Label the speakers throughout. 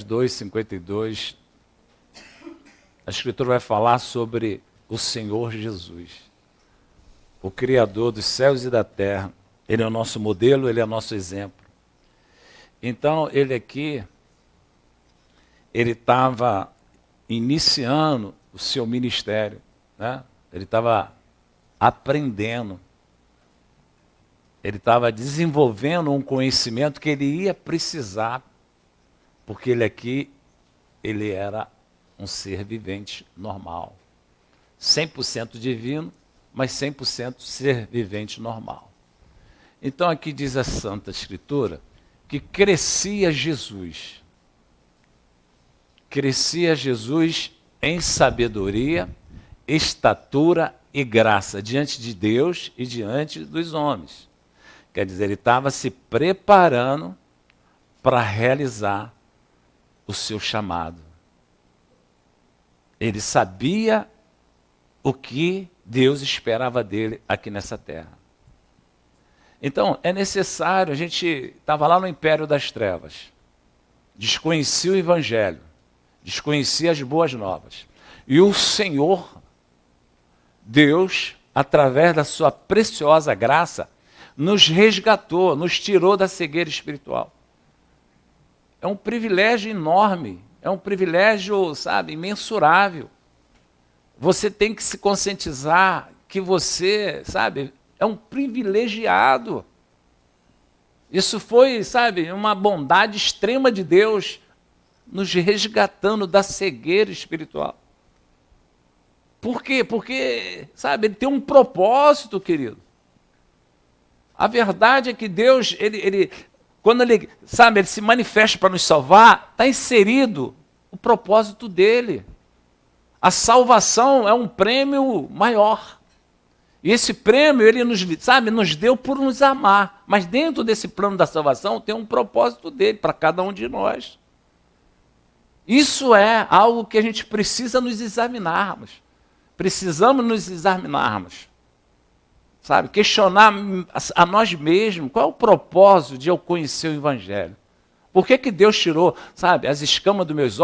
Speaker 1: 2:52, a Escritura vai falar sobre o Senhor Jesus, o Criador dos céus e da terra. Ele é o nosso modelo, ele é o nosso exemplo. Então, ele aqui, ele estava iniciando o seu ministério, né? Ele estava aprendendo, ele estava desenvolvendo um conhecimento que ele ia precisar, porque ele aqui, ele era um ser vivente normal. 100% divino, mas 100% ser vivente normal. Então aqui diz a Santa Escritura que crescia Jesus em sabedoria, estatura e graça diante de Deus e diante dos homens. Quer dizer, ele estava se preparando para realizar o seu chamado. Ele sabia o que Deus esperava dele aqui nessa terra. Então, é necessário, a gente estava lá no Império das Trevas, desconhecia o Evangelho, desconhecia as boas novas. E o Senhor, Deus, através da sua preciosa graça, nos resgatou, nos tirou da cegueira espiritual. É um privilégio enorme, é um privilégio, imensurável. Você tem que se conscientizar que você, é um privilegiado. Isso foi, uma bondade extrema de Deus, nos resgatando da cegueira espiritual. Por quê? Porque, ele tem um propósito, querido. A verdade é que Deus, quando ele se manifesta para nos salvar, está inserido o propósito dele. A salvação é um prêmio maior. E esse prêmio, ele nos deu por nos amar. Mas dentro desse plano da salvação tem um propósito dele para cada um de nós. Isso é algo que a gente precisa nos examinarmos. Precisamos nos examinarmos. Questionar a nós mesmos qual é o propósito de eu conhecer o Evangelho. Por que Deus tirou, as escamas dos meus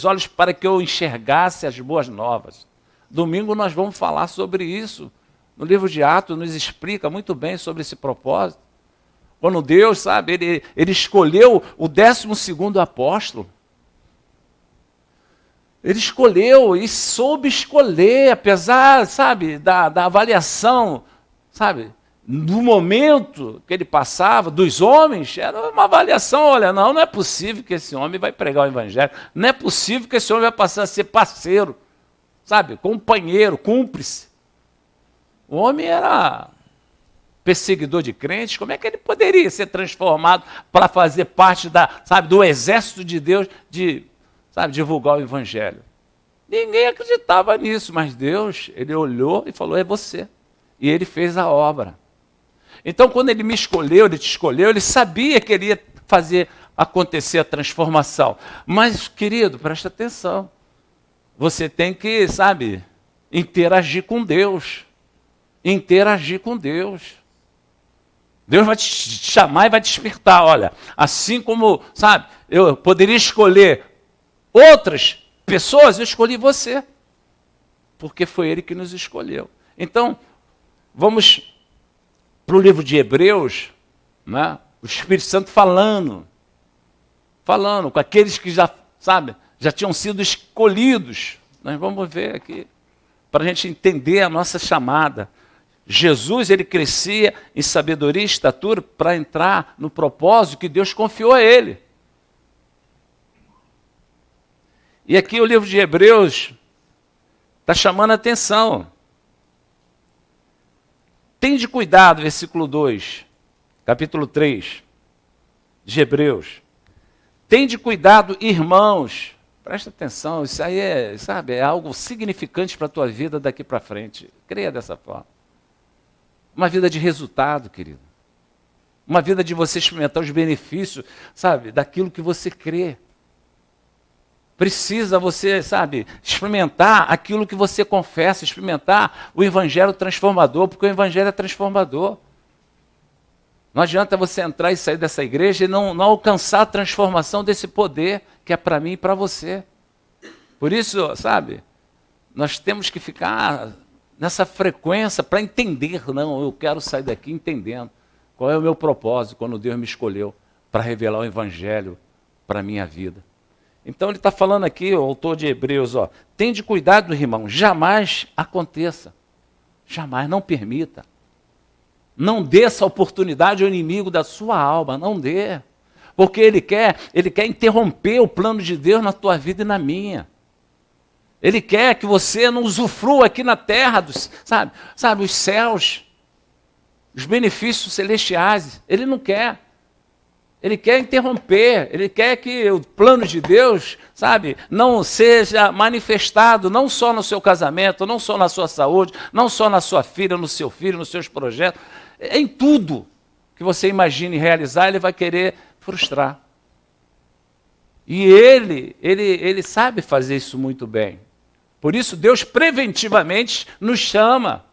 Speaker 1: olhos para que eu enxergasse as boas novas? Domingo nós vamos falar sobre isso. No livro de Atos nos explica muito bem sobre esse propósito. Quando Deus, ele escolheu o 12º apóstolo. Ele escolheu e soube escolher, apesar, da avaliação, do momento que ele passava, dos homens, era uma avaliação, olha, não é possível que esse homem vai pregar o Evangelho, não é possível que esse homem vai passar a ser parceiro, companheiro, cúmplice. O homem era perseguidor de crentes, como é que ele poderia ser transformado para fazer parte do exército de Deus, de divulgar o Evangelho? Ninguém acreditava nisso, mas Deus, ele olhou e falou, é você. E ele fez a obra. Então, quando ele me escolheu, ele te escolheu, ele sabia que ele ia fazer acontecer a transformação. Mas, querido, presta atenção. Você tem que, interagir com Deus. Interagir com Deus. Deus vai te chamar e vai te despertar. Olha, assim como, eu poderia escolher outras pessoas, eu escolhi você. Porque foi Ele que nos escolheu. Então, vamos para o livro de Hebreus, né? O Espírito Santo falando com aqueles que já tinham sido escolhidos. Nós vamos ver aqui, para a gente entender a nossa chamada. Jesus, ele crescia em sabedoria e estatura para entrar no propósito que Deus confiou a ele. E aqui o livro de Hebreus está chamando a atenção. Tende cuidado, versículo 2, capítulo 3 de Hebreus. Tende cuidado, irmãos. Presta atenção, isso aí é algo significante para a tua vida daqui para frente. Creia dessa forma. Uma vida de resultado, querido. Uma vida de você experimentar os benefícios, daquilo que você crê. Precisa você, experimentar aquilo que você confessa, experimentar o Evangelho transformador, porque o Evangelho é transformador. Não adianta você entrar e sair dessa igreja e não alcançar a transformação desse poder que é para mim e para você. Por isso, sabe, nós temos que ficar nessa frequência para entender. Não, eu quero sair daqui entendendo qual é o meu propósito quando Deus me escolheu para revelar o Evangelho para a minha vida. Então ele está falando aqui, o autor de Hebreus, tende cuidado, irmão, jamais aconteça. Jamais, não permita. Não dê essa oportunidade ao inimigo da sua alma, não dê. Porque ele quer interromper o plano de Deus na tua vida e na minha. Ele quer que você não usufrua aqui na terra, sabe, os céus, os benefícios celestiais. Ele não quer. Ele quer interromper, ele quer que o plano de Deus, sabe, não seja manifestado não só no seu casamento, não só na sua saúde, não só na sua filha, no seu filho, nos seus projetos. Em tudo que você imagine realizar, ele vai querer frustrar. E ele sabe fazer isso muito bem. Por isso Deus preventivamente nos chama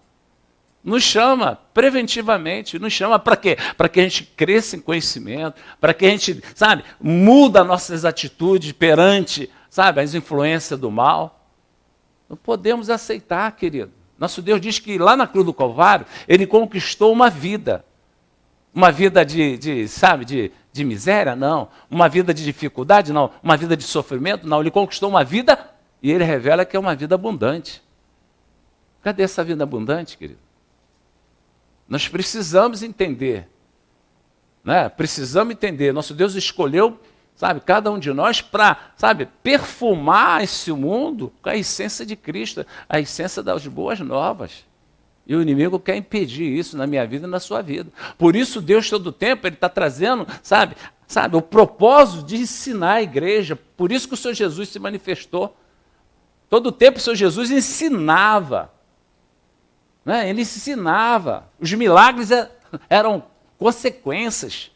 Speaker 1: preventivamente, nos chama para quê? Para que a gente cresça em conhecimento, para que a gente, sabe, muda nossas atitudes perante, sabe, as influências do mal. Não podemos aceitar, querido. Nosso Deus diz que lá na cruz do Calvário, ele conquistou uma vida de miséria? Não. Uma vida de dificuldade? Não. Uma vida de sofrimento? Não. Ele conquistou uma vida e ele revela que é uma vida abundante. Cadê essa vida abundante, querido? Nós precisamos entender, né? Precisamos entender. Nosso Deus escolheu, sabe, cada um de nós para, sabe, perfumar esse mundo com a essência de Cristo, a essência das boas novas. E o inimigo quer impedir isso na minha vida e na sua vida. Por isso Deus todo o tempo ele está trazendo, sabe, o propósito de ensinar a igreja. Por isso que o Senhor Jesus se manifestou. Todo o tempo o Senhor Jesus ensinava. Né? Ele ensinava. Os milagres eram consequências.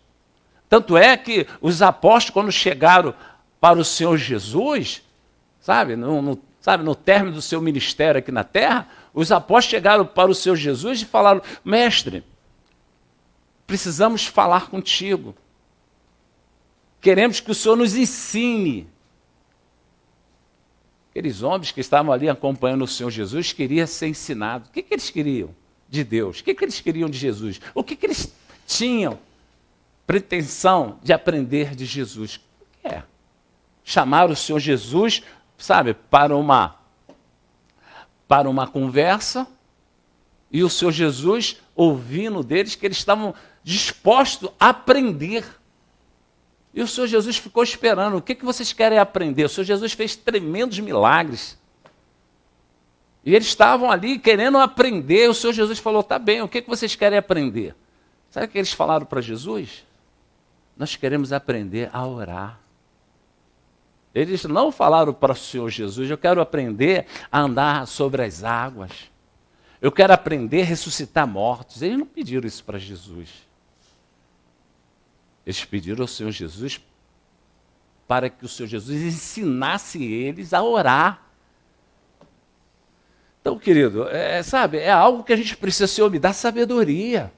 Speaker 1: Tanto é que os apóstolos, quando chegaram para o Senhor Jesus, no término do seu ministério aqui na terra, os apóstolos chegaram para o Senhor Jesus e falaram: mestre, precisamos falar contigo. Queremos que o Senhor nos ensine. Aqueles homens que estavam ali acompanhando o Senhor Jesus queriam ser ensinados. O que eles queriam de Deus? O que eles queriam de Jesus? O que eles tinham pretensão de aprender de Jesus? O que é? Chamaram o Senhor Jesus, sabe, para uma conversa, e o Senhor Jesus, ouvindo deles, que eles estavam dispostos a aprender. E o Senhor Jesus ficou esperando. O que vocês querem aprender? O Senhor Jesus fez tremendos milagres. E eles estavam ali querendo aprender. O Senhor Jesus falou: tá bem, o que vocês querem aprender? Sabe o que eles falaram para Jesus? Nós queremos aprender a orar. Eles não falaram para o Senhor Jesus: eu quero aprender a andar sobre as águas. Eu quero aprender a ressuscitar mortos. Eles não pediram isso para Jesus. Eles pediram ao Senhor Jesus para que o Senhor Jesus ensinasse eles a orar. Então, querido, é algo que a gente precisa, Senhor, me dá sabedoria.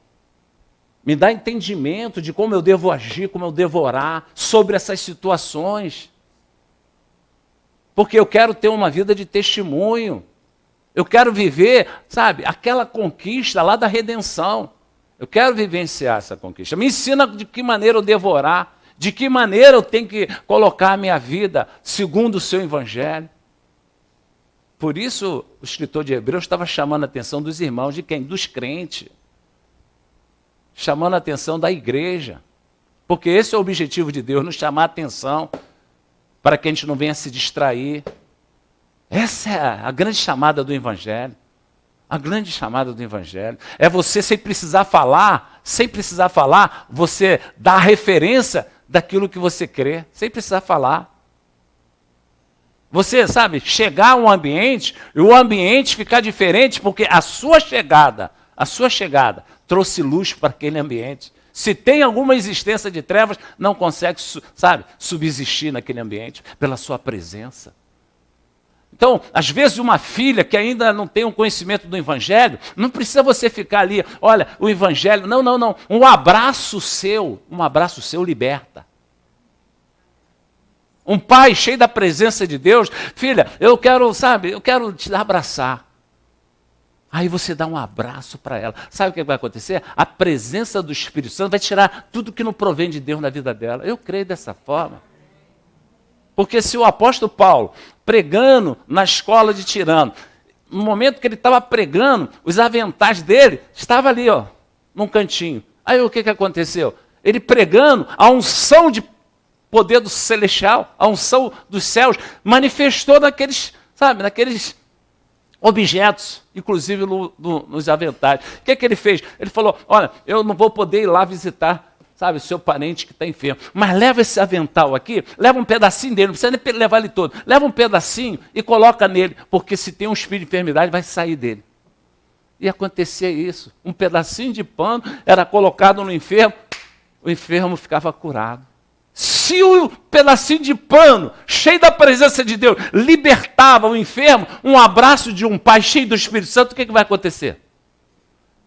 Speaker 1: Me dá entendimento de como eu devo agir, como eu devo orar sobre essas situações. Porque eu quero ter uma vida de testemunho. Eu quero viver, sabe, aquela conquista lá da redenção. Eu quero vivenciar essa conquista. Me ensina de que maneira eu devo orar, de que maneira eu tenho que colocar a minha vida segundo o seu evangelho. Por isso, o escritor de Hebreus estava chamando a atenção dos irmãos, de quem? Dos crentes. Chamando a atenção da igreja. Porque esse é o objetivo de Deus, nos chamar a atenção, para que a gente não venha se distrair. Essa é a grande chamada do evangelho. A grande chamada do evangelho é você, sem precisar falar, você dá a referência daquilo que você crê, sem precisar falar. Você, sabe, chegar a um ambiente e o ambiente ficar diferente porque a sua chegada trouxe luz para aquele ambiente. Se tem alguma existência de trevas, não consegue, subsistir naquele ambiente pela sua presença. Então, às vezes uma filha que ainda não tem um conhecimento do Evangelho, não precisa você ficar ali, olha, o Evangelho, não. Um abraço seu liberta. Um pai cheio da presença de Deus, filha, eu quero te abraçar. Aí você dá um abraço para ela. Sabe o que vai acontecer? A presença do Espírito Santo vai tirar tudo que não provém de Deus na vida dela. Eu creio dessa forma. Porque se o apóstolo Paulo, pregando na escola de Tirano, no momento que ele estava pregando, os aventais dele estavam ali, num cantinho. Aí o que aconteceu? Ele pregando, a unção de poder do celestial, a unção dos céus, manifestou naqueles objetos, inclusive nos aventais. O que ele fez? Ele falou, olha, eu não vou poder ir lá visitar, o seu parente que está enfermo, mas leva esse avental aqui, leva um pedacinho dele, não precisa nem levar ele todo, leva um pedacinho e coloca nele, porque se tem um espírito de enfermidade, vai sair dele. E acontecia isso, um pedacinho de pano era colocado no enfermo, o enfermo ficava curado. Se o pedacinho de pano, cheio da presença de Deus, libertava o enfermo, um abraço de um pai cheio do Espírito Santo, o que vai acontecer?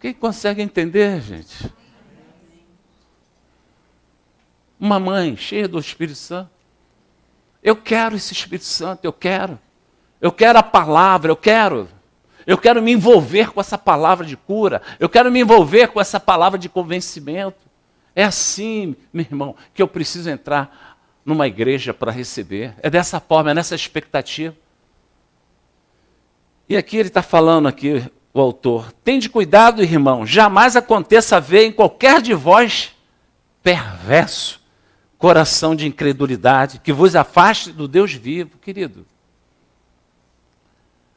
Speaker 1: Quem consegue entender, gente? Uma mãe cheia do Espírito Santo. Eu quero esse Espírito Santo, eu quero. Eu quero a palavra, eu quero me envolver com essa palavra de cura. Eu quero me envolver com essa palavra de convencimento. É assim, meu irmão, que eu preciso entrar numa igreja para receber. É dessa forma, é nessa expectativa. E aqui ele está falando, aqui, o autor, tende cuidado, irmão, jamais aconteça haver em qualquer de vós perverso, coração de incredulidade, que vos afaste do Deus vivo, querido.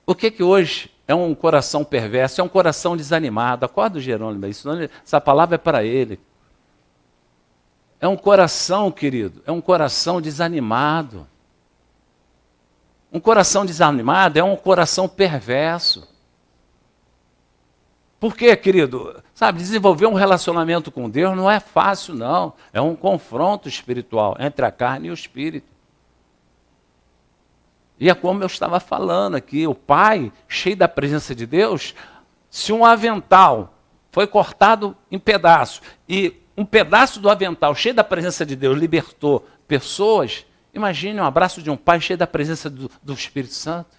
Speaker 1: O que hoje é um coração perverso? É um coração desanimado. Acorda, Jerônimo, essa palavra é para ele. É um coração, querido, é um coração desanimado. Um coração desanimado é um coração perverso. Por quê, querido? Desenvolver um relacionamento com Deus não é fácil, não. É um confronto espiritual entre a carne e o espírito. E é como eu estava falando aqui, o pai, cheio da presença de Deus, se um avental foi cortado em pedaços e um pedaço do avental cheio da presença de Deus libertou pessoas, imagine um abraço de um pai cheio da presença do Espírito Santo.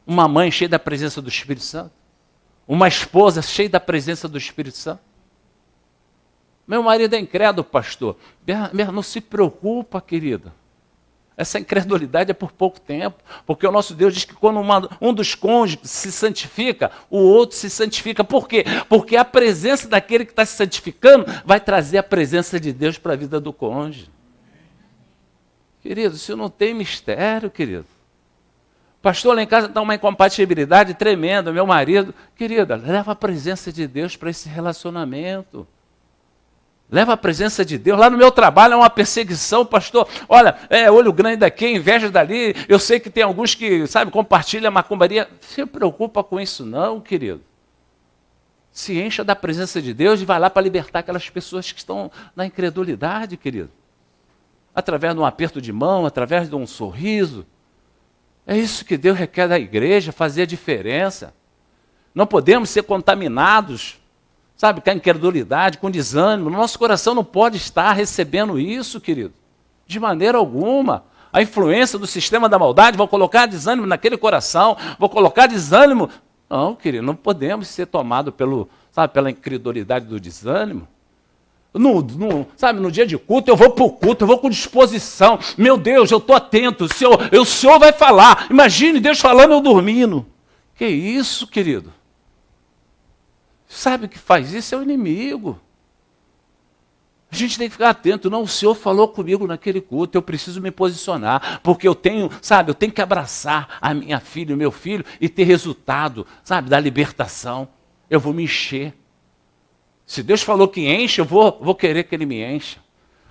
Speaker 1: Uma mãe cheia da presença do Espírito Santo. Uma esposa cheia da presença do Espírito Santo. Meu marido é incrédulo, pastor. Não se preocupa, querido. Essa incredulidade é por pouco tempo, porque o nosso Deus diz que quando um dos cônjuges se santifica, o outro se santifica. Por quê? Porque a presença daquele que está se santificando vai trazer a presença de Deus para a vida do cônjuge. Querido, isso não tem mistério, querido. Pastor, lá em casa está uma incompatibilidade tremenda, meu marido. Querida, leva a presença de Deus para esse relacionamento. Leva a presença de Deus. Lá no meu trabalho é uma perseguição, pastor. Olha, olho grande daqui, inveja dali. Eu sei que tem alguns que, compartilham a macumbaria. Não se preocupa com isso não, querido. Se encha da presença de Deus e vai lá para libertar aquelas pessoas que estão na incredulidade, querido. Através de um aperto de mão, através de um sorriso. É isso que Deus requer da igreja, fazer a diferença. Não podemos ser contaminados, com a incredulidade, com desânimo. Nosso coração não pode estar recebendo isso, querido. De maneira alguma. A influência do sistema da maldade, vou colocar desânimo naquele coração, vou colocar desânimo. Não, querido, não podemos ser tomados pela incredulidade do desânimo. No dia de culto, eu vou para o culto, eu vou com disposição. Meu Deus, eu estou atento, o Senhor vai falar. Imagine Deus falando, eu dormindo. Que isso, querido? Sabe o que faz isso? É o inimigo. A gente tem que ficar atento. Não, o Senhor falou comigo naquele culto, eu preciso me posicionar, porque eu tenho que abraçar a minha filha, o meu filho, e ter resultado, da libertação. Eu vou me encher. Se Deus falou que enche, eu vou querer que Ele me encha.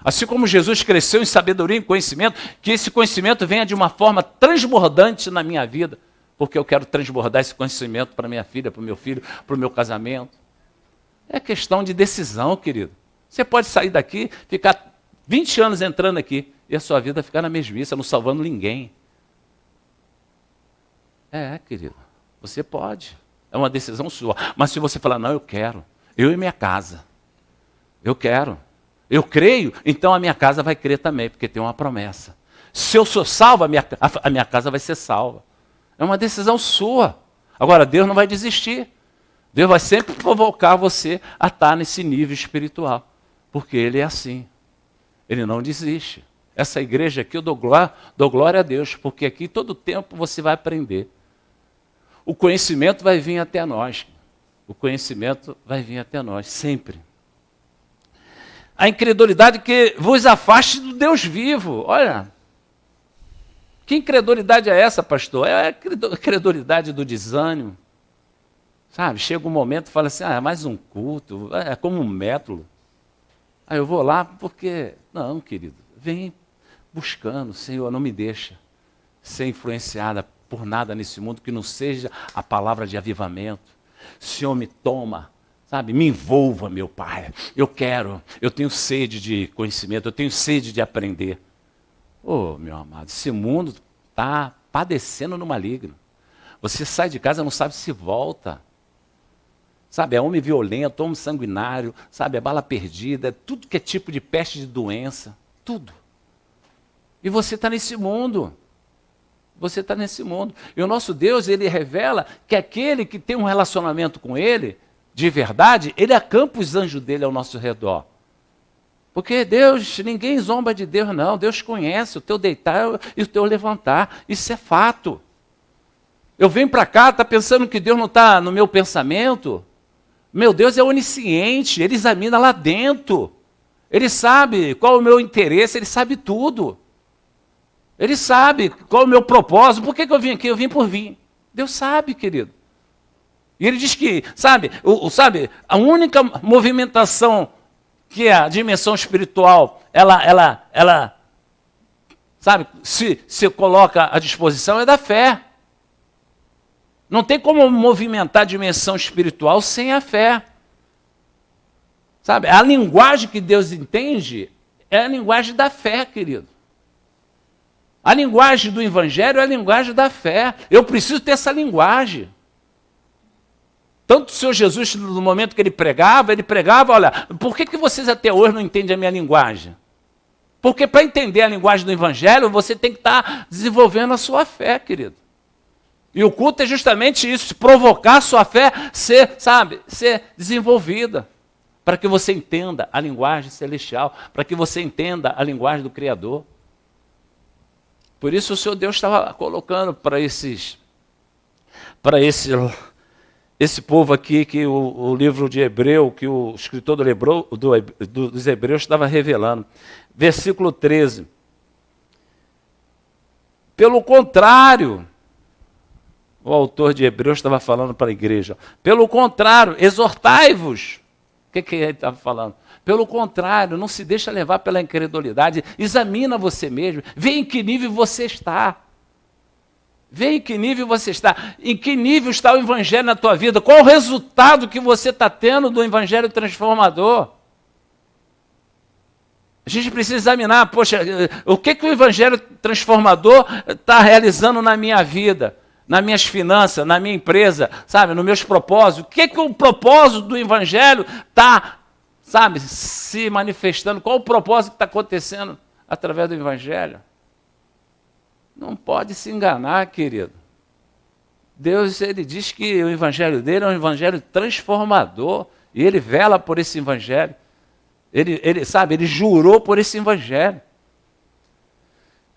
Speaker 1: Assim como Jesus cresceu em sabedoria e conhecimento, que esse conhecimento venha de uma forma transbordante na minha vida, porque eu quero transbordar esse conhecimento para minha filha, para o meu filho, para o meu casamento. É questão de decisão, querido. Você pode sair daqui, ficar 20 anos entrando aqui, e a sua vida ficar na mesmice, não salvando ninguém. Querido, você pode. É uma decisão sua. Mas se você falar, não, eu quero, eu e minha casa, eu quero, eu creio, então a minha casa vai crer também, porque tem uma promessa. Se eu sou salvo, a minha casa vai ser salva. É uma decisão sua. Agora, Deus não vai desistir. Deus vai sempre provocar você a estar nesse nível espiritual. Porque Ele é assim. Ele não desiste. Essa igreja aqui eu dou glória a Deus, porque aqui todo tempo você vai aprender. O conhecimento vai vir até nós. O conhecimento vai vir até nós, sempre. A incredulidade que vos afaste do Deus vivo. Olha, que incredulidade é essa, pastor? É a incredulidade do desânimo. Sabe, chega um momento e fala assim, é mais um culto, é como um método. Aí eu vou lá porque, não, querido, vem buscando, Senhor, não me deixa ser influenciada por nada nesse mundo que não seja a palavra de avivamento. Senhor, me toma, sabe, me envolva, meu Pai. Eu tenho sede de conhecimento, eu tenho sede de aprender. Meu amado, esse mundo está padecendo no maligno. Você sai de casa e não sabe se volta. Sabe, é homem violento, homem sanguinário, sabe, é bala perdida, é tudo que é tipo de peste de doença, tudo. E você está nesse mundo. Você está nesse mundo. E o nosso Deus, Ele revela que aquele que tem um relacionamento com Ele, de verdade, Ele acampa os anjos dEle ao nosso redor. Porque Deus, ninguém zomba de Deus, não. Deus conhece o teu deitar e o teu levantar. Isso é fato. Eu venho para cá, está pensando que Deus não está no meu pensamento? Meu Deus é onisciente, Ele examina lá dentro. Ele sabe qual é o meu interesse, Ele sabe tudo. Ele sabe qual é o meu propósito. Por que eu vim aqui? Eu vim por vir. Deus sabe, querido. E Ele diz que, sabe, a única movimentação que a dimensão espiritual, ela sabe, se coloca à disposição é da fé. Não tem como movimentar a dimensão espiritual sem a fé. Sabe, a linguagem que Deus entende é a linguagem da fé, querido. A linguagem do Evangelho é a linguagem da fé. Eu preciso ter essa linguagem. Tanto o Senhor Jesus, no momento que ele pregava, olha, por que vocês até hoje não entendem a minha linguagem? Porque para entender a linguagem do Evangelho, você tem que estar desenvolvendo a sua fé, querido. E o culto é justamente isso, provocar a sua fé ser desenvolvida. Para que você entenda a linguagem celestial, para que você entenda a linguagem do Criador. Por isso o Senhor Deus estava colocando para esse povo aqui, que o livro de Hebreu, que o escritor dos Hebreus estava revelando. Versículo 13. Pelo contrário, o autor de Hebreus estava falando para a igreja. Pelo contrário, exortai-vos. O que ele estava falando? Pelo contrário, não se deixa levar pela incredulidade. Examina você mesmo. Vê em que nível você está. Vê em que nível você está. Em que nível está o Evangelho na tua vida? Qual o resultado que você está tendo do Evangelho transformador? A gente precisa examinar, poxa, o que o Evangelho transformador está realizando na minha vida? Nas minhas finanças, na minha empresa, sabe, nos meus propósitos. O que o propósito do Evangelho está, sabe, se manifestando? Qual o propósito que está acontecendo através do Evangelho? Não pode se enganar, querido. Deus, Ele diz que o Evangelho dele é um Evangelho transformador. E Ele vela por esse Evangelho. Ele jurou por esse Evangelho.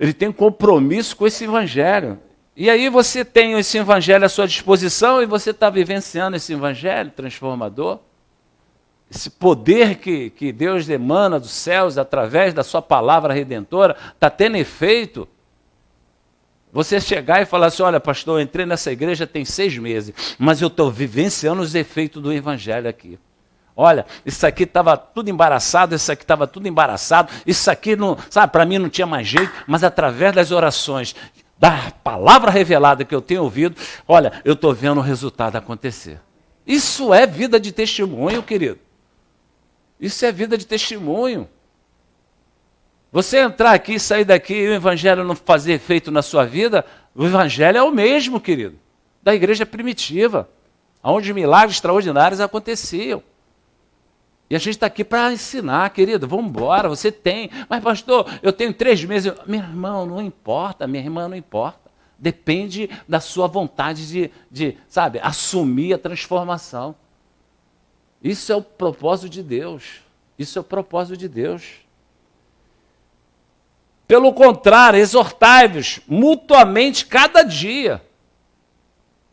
Speaker 1: Ele tem compromisso com esse Evangelho. E aí você tem esse Evangelho à sua disposição e você está vivenciando esse Evangelho transformador. Esse poder que Deus emana dos céus através da sua palavra redentora está tendo efeito. Você chegar e falar assim, olha pastor, eu entrei nessa igreja tem 6 meses, mas eu estou vivenciando os efeitos do Evangelho aqui. Olha, isso aqui estava tudo embaraçado, isso aqui estava tudo embaraçado, isso aqui, para mim não tinha mais jeito, mas através das orações, da palavra revelada que eu tenho ouvido, olha, eu estou vendo o resultado acontecer. Isso é vida de testemunho, querido. Isso é vida de testemunho. Você entrar aqui, sair daqui e o Evangelho não fazer efeito na sua vida, o Evangelho é o mesmo, querido. da igreja primitiva, onde milagres extraordinários aconteciam. E a gente está aqui para ensinar, querido, vamos embora, você tem. Mas pastor, eu tenho 3 meses. Meu irmão, não importa, minha irmã, não importa. Depende da sua vontade de sabe, assumir a transformação. Isso é o propósito de Deus. Isso é o propósito de Deus. Pelo contrário, exortai-vos mutuamente cada dia.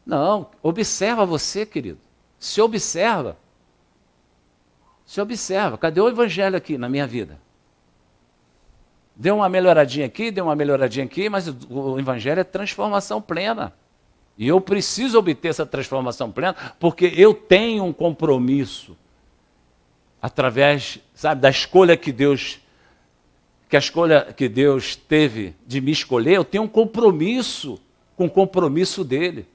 Speaker 1: Não, observa você, querido. Se observa. Se observa. Cadê o evangelho aqui na minha vida? Deu uma melhoradinha aqui, deu uma melhoradinha aqui, mas o evangelho é transformação plena. E eu preciso obter essa transformação plena porque eu tenho um compromisso através, sabe, da escolha que a escolha que Deus teve de me escolher, eu tenho um compromisso com o compromisso dele.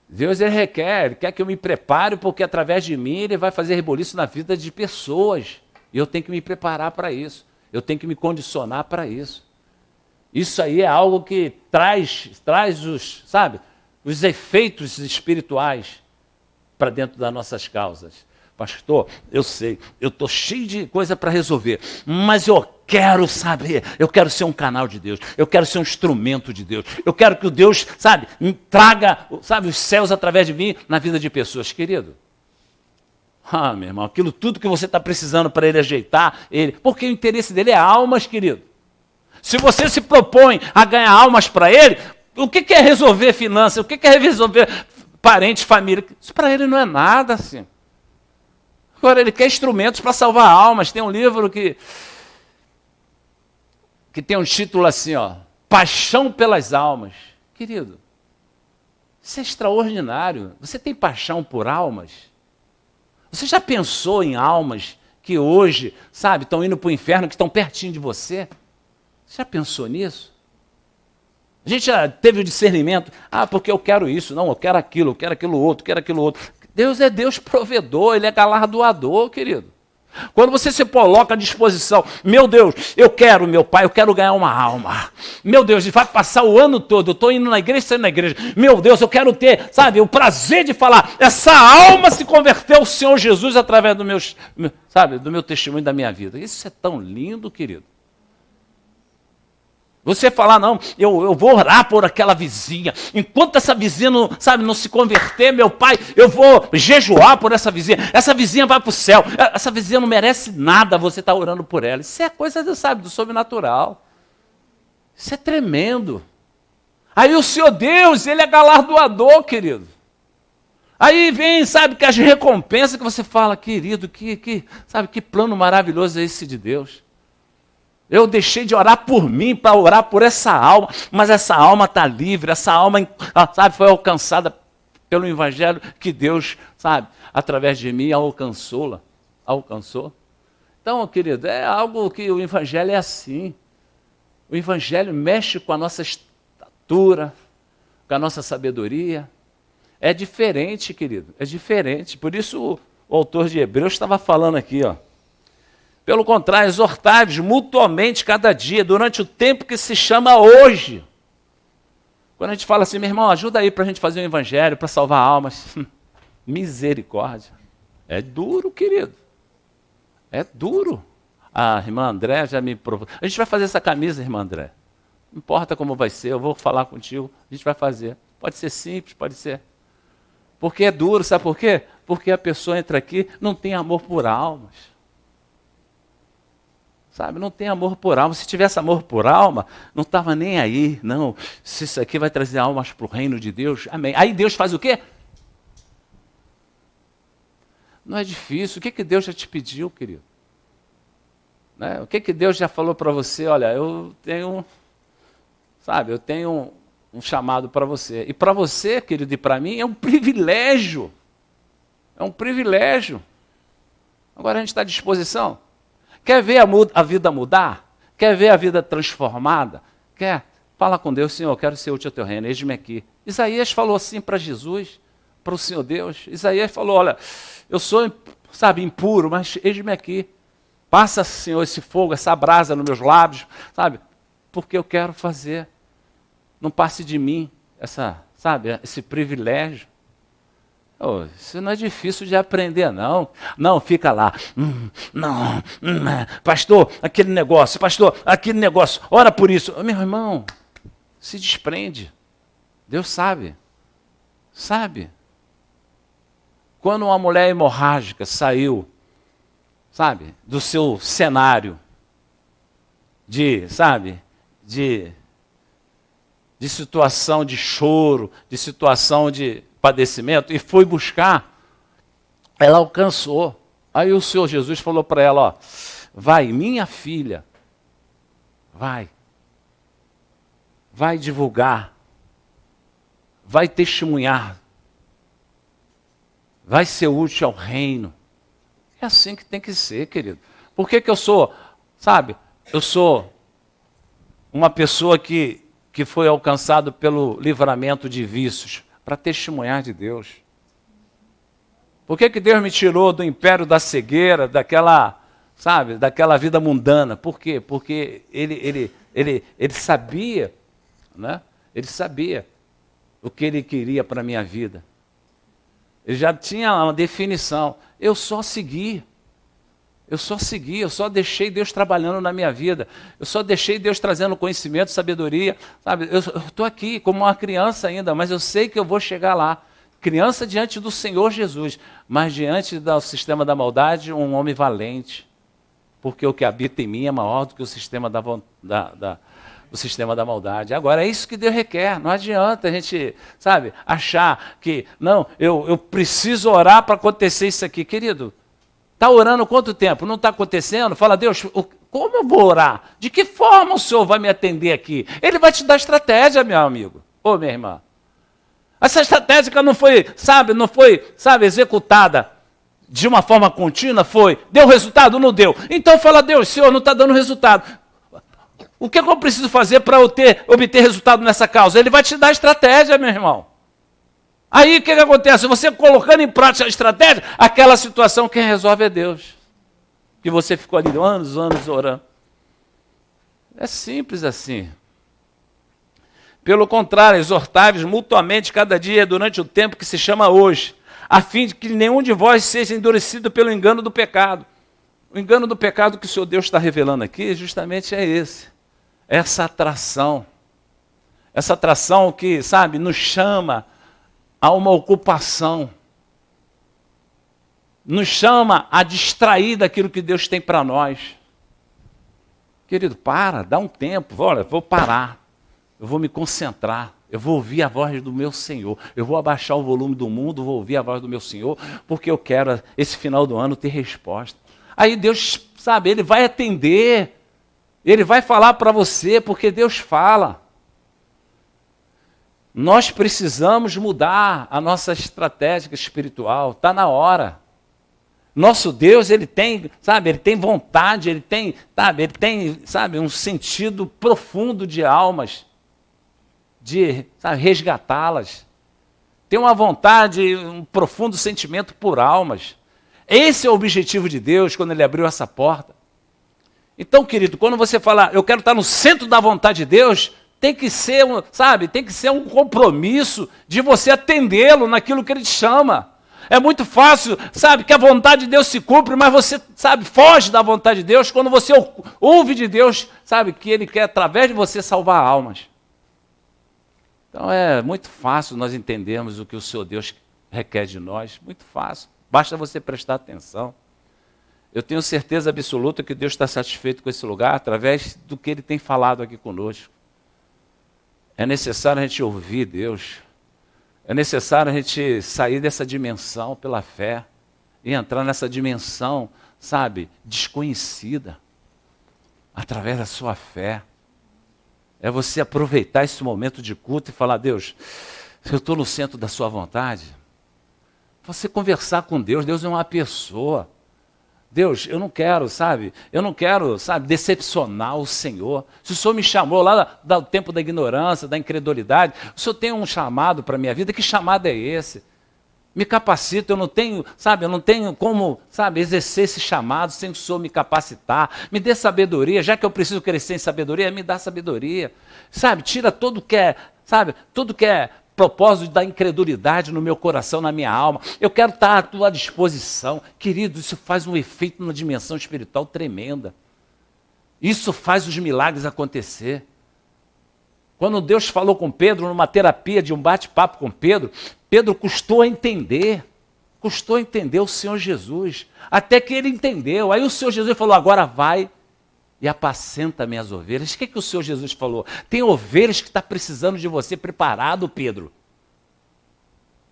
Speaker 1: Deus ele quer que eu me prepare, porque através de mim ele vai fazer reboliço na vida de pessoas. E eu tenho que me preparar para isso. Eu tenho que me condicionar para isso. Isso aí é algo que traz os efeitos espirituais para dentro das nossas causas. Pastor, eu sei, eu estou cheio de coisa para resolver, mas eu quero saber, eu quero ser um canal de Deus, eu quero ser um instrumento de Deus, eu quero que o Deus, traga, os céus através de mim na vida de pessoas, querido. Meu irmão, aquilo tudo que você está precisando para ele ajeitar, porque o interesse dele é almas, querido. Se você se propõe a ganhar almas para ele, o que é resolver finanças, o que é resolver parentes, família? Isso para ele não é nada assim. Agora, ele quer instrumentos para salvar almas. Tem um livro que tem um título assim, ó, Paixão pelas Almas. Querido, isso é extraordinário. Você tem paixão por almas? Você já pensou em almas que hoje, estão indo para o inferno, que estão pertinho de você? Você já pensou nisso? A gente já teve o discernimento, porque eu quero isso, não, eu quero aquilo outro, quero aquilo outro. Deus é Deus provedor, ele é galardoador, querido. Quando você se coloca à disposição, meu Deus, meu pai, eu quero ganhar uma alma. Meu Deus, ele vai passar o ano todo, eu estou indo na igreja, saindo na igreja. Meu Deus, eu quero ter, o prazer de falar, essa alma se converteu ao Senhor Jesus através do meu testemunho da minha vida. Isso é tão lindo, querido. Você falar, não, eu vou orar por aquela vizinha. Enquanto essa vizinha não se converter, meu pai, eu vou jejuar por essa vizinha. Essa vizinha vai para o céu. Essa vizinha não merece nada, você está orando por ela. Isso é coisa, do sobrenatural. Isso é tremendo. Aí o Senhor Deus, ele é galardoador, querido. Aí vem, que as recompensas que você fala, querido, que plano maravilhoso é esse de Deus. Eu deixei de orar por mim para orar por essa alma, mas essa alma está livre, essa alma, foi alcançada pelo evangelho que Deus, através de mim alcançou. Então, querido, é algo que o evangelho é assim. O evangelho mexe com a nossa estatura, com a nossa sabedoria. É diferente, querido, é diferente. Por isso o autor de Hebreus estava falando aqui, ó. Pelo contrário, exortai-vos mutuamente cada dia, durante o tempo que se chama hoje. Quando a gente fala assim, meu irmão, ajuda aí para a gente fazer um evangelho, para salvar almas. Misericórdia. É duro, querido. É duro. A irmã André já me provou. A gente vai fazer essa camisa, irmã André. Não importa como vai ser, eu vou falar contigo, a gente vai fazer. Pode ser simples, pode ser. Porque é duro, sabe por quê? Porque a pessoa entra aqui, não tem amor por almas. Não tem amor por alma. Se tivesse amor por alma, não estava nem aí. Não, se isso aqui vai trazer almas para o reino de Deus, amém. Aí Deus faz o quê? Não é difícil. O que Deus já te pediu, querido? Né? O que Deus já falou para você? Olha, eu tenho um chamado para você. E para você, querido, e para mim, é um privilégio. É um privilégio. Agora a gente está à disposição. Quer ver a vida mudar? Quer ver a vida transformada? Quer? Fala com Deus, Senhor, eu quero ser útil ao teu reino, eis-me aqui. Isaías falou assim para Jesus, para o Senhor Deus. Isaías falou, olha, eu sou, impuro, mas eis-me aqui. Passa, Senhor, esse fogo, essa brasa nos meus lábios, porque eu quero fazer. Não passe de mim essa sabe, esse privilégio. Oh, isso não é difícil de aprender, não. Não, fica lá. Pastor, aquele negócio. Pastor, aquele negócio. Ora por isso. Oh, meu irmão, se desprende. Deus sabe. Sabe. Quando uma mulher hemorrágica saiu, sabe, do seu cenário de situação de choro, de situação de padecimento, e foi buscar, ela alcançou. Aí o Senhor Jesus falou para ela, ó, vai, minha filha, vai divulgar, vai testemunhar, vai ser útil ao reino. É assim que tem que ser, querido. Por que eu sou, eu sou uma pessoa que foi alcançado pelo livramento de vícios? Para testemunhar de Deus. Por que Deus me tirou do império da cegueira, daquela vida mundana? Por quê? Porque ele sabia, né? Ele sabia o que ele queria para a minha vida. Ele já tinha uma definição. Eu só segui, eu só deixei Deus trabalhando na minha vida. Eu só deixei Deus trazendo conhecimento, sabedoria. Sabe? Eu estou aqui como uma criança ainda, mas eu sei que eu vou chegar lá. Criança diante do Senhor Jesus, mas diante do sistema da maldade, um homem valente. Porque o que habita em mim é maior do que o sistema o sistema da maldade. Agora, é isso que Deus requer. Não adianta a gente, achar que, não, eu preciso orar para acontecer isso aqui. Querido, está orando quanto tempo? Não está acontecendo? Fala, Deus, como eu vou orar? De que forma o Senhor vai me atender aqui? Ele vai te dar estratégia, meu amigo. Ô, minha irmã. Essa estratégia não foi executada de uma forma contínua, deu resultado? Não deu. Então fala, Deus, Senhor, não está dando resultado. O que eu preciso fazer para obter resultado nessa causa? Ele vai te dar estratégia, meu irmão. Aí o que acontece? Você colocando em prática a estratégia, aquela situação quem resolve é Deus. E você ficou ali anos orando. É simples assim. Pelo contrário, exortai-vos mutuamente cada dia durante o tempo que se chama hoje, a fim de que nenhum de vós seja endurecido pelo engano do pecado. O engano do pecado que o Senhor Deus está revelando aqui justamente é esse. Essa atração que, nos chama a uma ocupação, nos chama a distrair daquilo que Deus tem para nós. Querido, dá um tempo, olha, vou parar, eu vou me concentrar, eu vou ouvir a voz do meu Senhor, eu vou abaixar o volume do mundo, vou ouvir a voz do meu Senhor, porque eu quero, esse final do ano, ter resposta. Aí Deus, Ele vai atender, Ele vai falar para você, porque Deus fala. Nós precisamos mudar a nossa estratégia espiritual, está na hora. Nosso Deus, Ele tem vontade, Ele tem um sentido profundo de almas, de resgatá-las. Tem uma vontade, um profundo sentimento por almas. Esse é o objetivo de Deus quando Ele abriu essa porta. Então, querido, quando você fala, eu quero estar no centro da vontade de Deus, tem que ser um compromisso de você atendê-lo naquilo que Ele te chama. É muito fácil, que a vontade de Deus se cumpre, mas você, foge da vontade de Deus quando você ouve de Deus, que Ele quer, através de você, salvar almas. Então é muito fácil nós entendermos o que o Senhor Deus requer de nós, muito fácil. Basta você prestar atenção. Eu tenho certeza absoluta que Deus está satisfeito com esse lugar através do que Ele tem falado aqui conosco. É necessário a gente ouvir Deus. É necessário a gente sair dessa dimensão pela fé e entrar nessa dimensão, desconhecida, através da sua fé. É você aproveitar esse momento de culto e falar, Deus, eu estou no centro da sua vontade. Você conversar com Deus, Deus é uma pessoa. Deus, eu não quero, decepcionar o Senhor. Se o Senhor me chamou lá do tempo da ignorância, da incredulidade, o Senhor tem um chamado para a minha vida, que chamado é esse? Me capacita, eu não tenho como, exercer esse chamado sem o Senhor me capacitar. Me dê sabedoria, já que eu preciso crescer em sabedoria, me dá sabedoria. Tira tudo que é propósito da incredulidade no meu coração, na minha alma. Eu quero estar à tua disposição. Querido, isso faz um efeito na dimensão espiritual tremenda. Isso faz os milagres acontecer. Quando Deus falou com Pedro, numa terapia de um bate-papo com Pedro, Pedro custou a entender o Senhor Jesus, até que ele entendeu. Aí o Senhor Jesus falou, agora vai e apacenta minhas ovelhas. O que o Senhor Jesus falou? Tem ovelhas que estão precisando de você preparado, Pedro.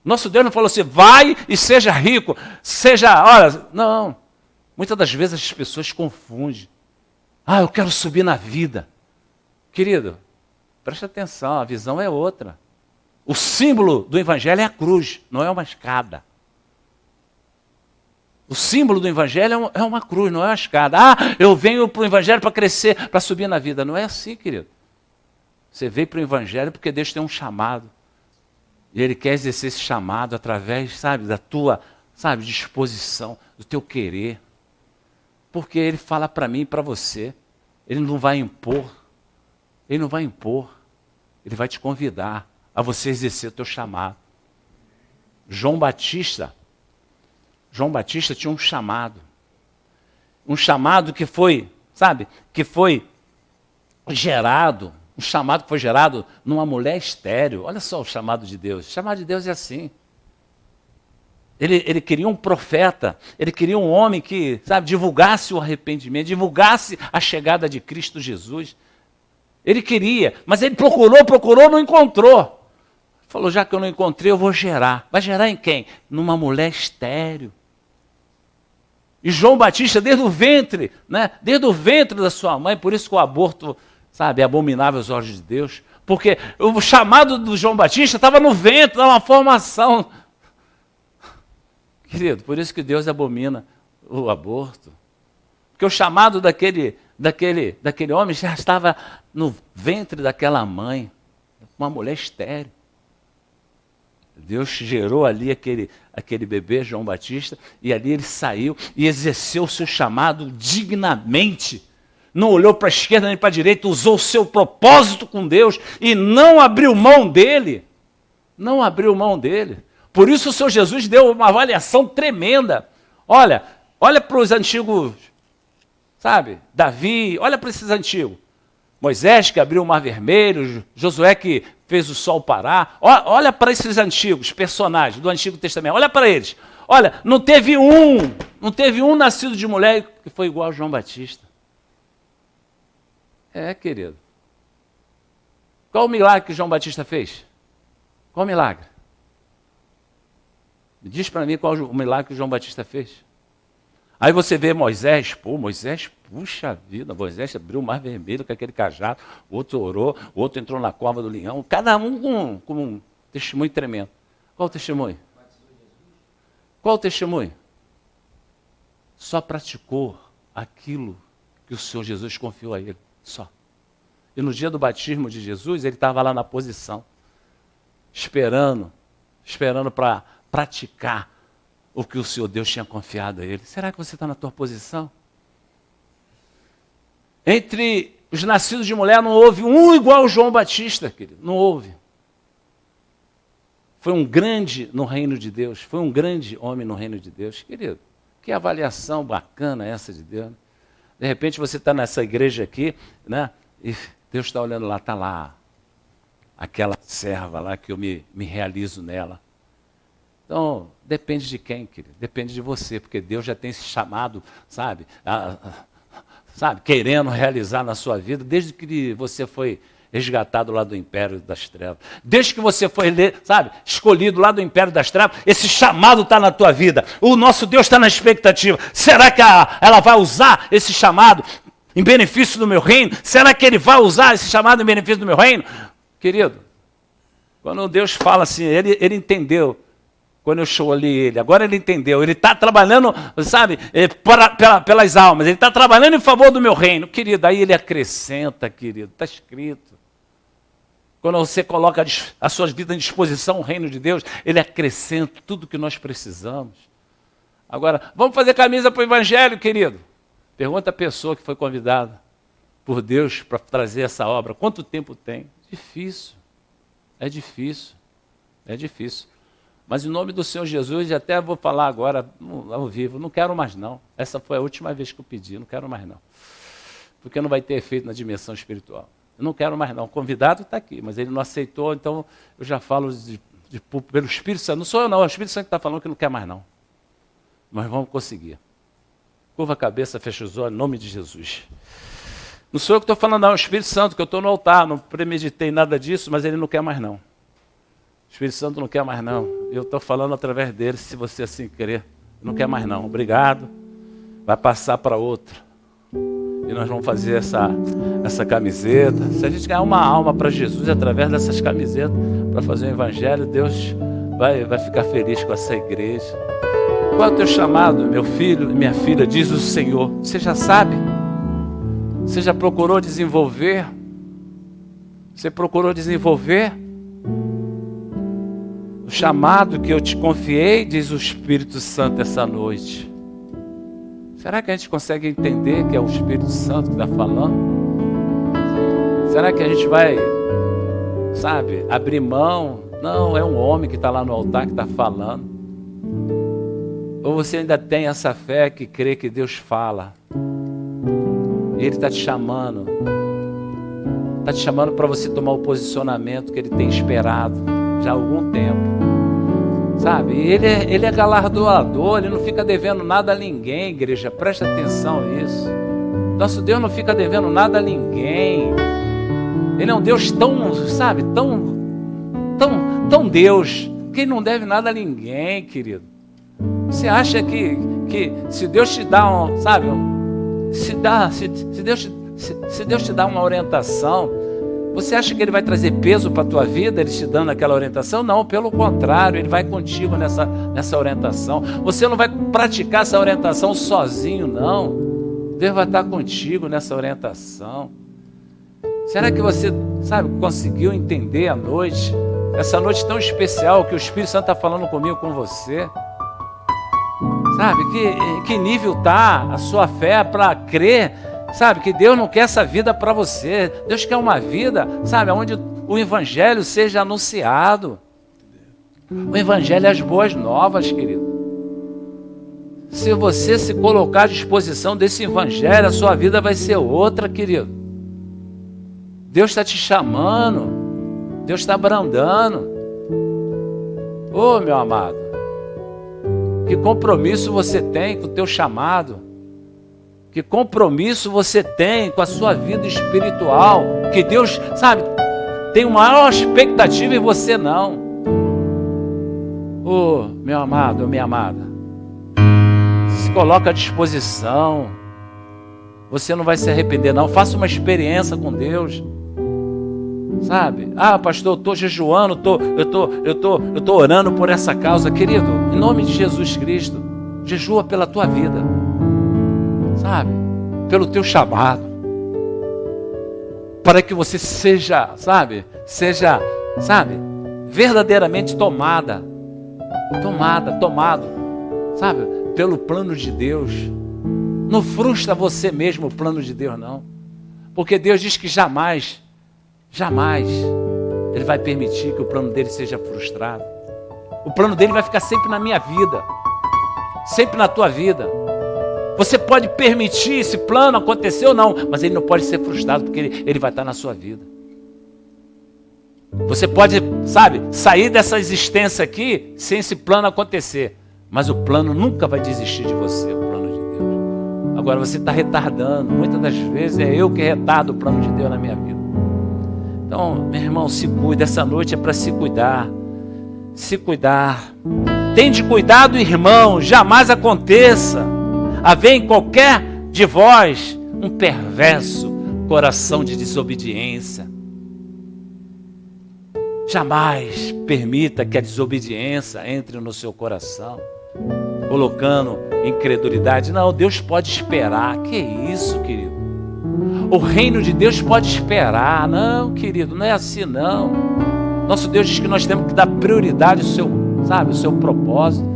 Speaker 1: Nosso Deus não falou assim, vai e seja rico, olha, não. Muitas das vezes as pessoas confundem. Eu quero subir na vida. Querido, preste atenção, a visão é outra. O símbolo do Evangelho é a cruz, não é uma escada. O símbolo do Evangelho é uma cruz, não é uma escada. Eu venho para o Evangelho para crescer, para subir na vida. Não é assim, querido. Você veio para o Evangelho porque Deus tem um chamado. E Ele quer exercer esse chamado através, da tua, disposição, do teu querer. Porque Ele fala para mim e para você. Ele não vai impor. Ele não vai impor. Ele vai te convidar a você exercer o teu chamado. João Batista tinha um chamado. Um chamado que foi, gerado. Um chamado que foi gerado numa mulher estéril. Olha só o chamado de Deus. O chamado de Deus é assim. Ele queria um profeta, ele queria um homem que, divulgasse o arrependimento, divulgasse a chegada de Cristo Jesus. Ele queria, mas ele procurou, não encontrou. Falou, já que eu não encontrei, eu vou gerar. Vai gerar em quem? Numa mulher estéril. E João Batista, desde o ventre da sua mãe, por isso que o aborto, é abominável aos olhos de Deus. Porque o chamado do João Batista estava no ventre, numa formação. Querido, por isso que Deus abomina o aborto. Porque o chamado daquele homem já estava no ventre daquela mãe, uma mulher estéril. Deus gerou ali aquele bebê, João Batista, e ali ele saiu e exerceu o seu chamado dignamente. Não olhou para a esquerda nem para a direita, usou o seu propósito com Deus e não abriu mão dele. Não abriu mão dele. Por isso o Senhor Jesus deu uma avaliação tremenda. Olha para os antigos, Davi, olha para esses antigos. Moisés que abriu o mar vermelho, Josué que fez o sol parar. Olha para esses antigos personagens do Antigo Testamento, olha para eles. Olha, não teve um nascido de mulher que foi igual a João Batista. Querido. Qual o milagre que João Batista fez? Qual o milagre? Me diz para mim qual o milagre que João Batista fez. Aí você vê Moisés, puxa vida, Moisés abriu o mar vermelho com aquele cajado, o outro orou, o outro entrou na cova do leão, cada um com um testemunho tremendo. Qual o testemunho? Qual o testemunho? Só praticou aquilo que o Senhor Jesus confiou a ele, só. E no dia do batismo de Jesus, ele estava lá na posição, esperando para praticar o que o Senhor Deus tinha confiado a ele. Será que você está na tua posição? Entre os nascidos de mulher não houve um igual ao João Batista, querido. Não houve. Foi um grande no reino de Deus. Foi um grande homem no reino de Deus. Querido, que avaliação bacana essa de Deus. De repente você está nessa igreja aqui, e Deus está olhando lá, está lá aquela serva lá que eu me realizo nela. Então, depende de quem, querido? Depende de você, porque Deus já tem esse chamado, querendo realizar na sua vida, desde que você foi resgatado lá do império das trevas. Desde que você foi, escolhido lá do império das trevas, esse chamado está na tua vida. O nosso Deus está na expectativa. Será que ela vai usar esse chamado em benefício do meu reino? Será que Ele vai usar esse chamado em benefício do meu reino? Querido, quando Deus fala assim, Ele entendeu. Quando eu escolhi ele, agora ele entendeu, ele está trabalhando, pelas almas, ele está trabalhando em favor do meu reino. Querido, aí ele acrescenta, querido, está escrito. Quando você coloca a sua vida em disposição, o reino de Deus, ele acrescenta tudo que nós precisamos. Agora, vamos fazer camisa para o evangelho, querido? Pergunta a pessoa que foi convidada por Deus para trazer essa obra. Quanto tempo tem? Difícil, é difícil. É difícil. Mas em nome do Senhor Jesus, e até vou falar agora ao vivo, não quero mais não. Essa foi a última vez que eu pedi, não quero mais não. Porque não vai ter efeito na dimensão espiritual. Eu não quero mais não. O convidado está aqui, mas ele não aceitou, então eu já falo pelo Espírito Santo. Não sou eu não, é o Espírito Santo que está falando que não quer mais não. Mas vamos conseguir. Curva a cabeça, fecha os olhos, em nome de Jesus. Não sou eu que estou falando não, é o Espírito Santo, que eu estou no altar, não premeditei nada disso, mas ele não quer mais não. O Espírito Santo não quer mais não. Eu estou falando através dele, se você assim querer. Não quer mais não. Obrigado. Vai passar para outro. E nós vamos fazer essa camiseta. Se a gente ganhar uma alma para Jesus através dessas camisetas, para fazer o evangelho, Deus vai ficar feliz com essa igreja. Qual é o teu chamado, meu filho e minha filha, diz o Senhor? Você já sabe? Você já procurou desenvolver? Você procurou desenvolver? O chamado que eu te confiei, diz o Espírito Santo essa noite. Será que a gente consegue entender que é o Espírito Santo que está falando? Será que a gente vai, abrir mão? Não, é um homem que está lá no altar que está falando. Ou você ainda tem essa fé que crê que Deus fala? E Ele está te chamando. Está te chamando para você tomar o posicionamento que Ele tem esperado já há algum tempo. Ele é galardoador, Ele não fica devendo nada a ninguém, igreja, presta atenção nisso. Nosso Deus não fica devendo nada a ninguém. Ele é um Deus tão Deus, que Ele não deve nada a ninguém, querido. Você acha que se Deus te dá se Deus te dá uma orientação, você acha que Ele vai trazer peso para a tua vida, Ele te dando aquela orientação? Não, pelo contrário, Ele vai contigo nessa orientação. Você não vai praticar essa orientação sozinho, não. Deus vai estar contigo nessa orientação. Será que você, conseguiu entender a noite? Essa noite tão especial que o Espírito Santo está falando comigo, com você. Que nível está a sua fé para crer? Que Deus não quer essa vida para você. Deus quer uma vida, onde o Evangelho seja anunciado. O Evangelho é as boas novas, querido. Se você se colocar à disposição desse Evangelho, a sua vida vai ser outra, querido. Deus está te chamando. Deus está brandando. Ô, meu amado, que compromisso você tem com o teu chamado? Que compromisso você tem com a sua vida espiritual? Que Deus, tem uma maior expectativa em você, não. Oh, meu amado, minha amada, se coloca à disposição. Você não vai se arrepender, não. Faça uma experiência com Deus. Pastor, eu estou jejuando, eu tô orando por essa causa. Querido, em nome de Jesus Cristo, jejua pela tua vida. Pelo teu chamado, para que você seja verdadeiramente tomado, pelo plano de Deus. Não frustra você mesmo o plano de Deus, não, porque Deus diz que jamais Ele vai permitir que o plano dele seja frustrado. O plano dele vai ficar sempre na minha vida, sempre na tua vida. Você pode permitir esse plano acontecer ou não, mas ele não pode ser frustrado, porque ele vai estar na sua vida. Você pode, sair dessa existência aqui sem esse plano acontecer, mas o plano nunca vai desistir de você, o plano de Deus. Agora você está retardando. Muitas das vezes é eu que retardo o plano de Deus na minha vida. Então, meu irmão, se cuida. Essa noite é para se cuidar. Se cuidar. Tende cuidado, irmão, jamais aconteça haver em qualquer de vós um perverso coração de desobediência. Jamais permita que a desobediência entre no seu coração, colocando incredulidade. Não, Deus pode esperar. Que isso, querido? O reino de Deus pode esperar. Não, querido, não é assim, não. Nosso Deus diz que nós temos que dar prioridade ao seu propósito.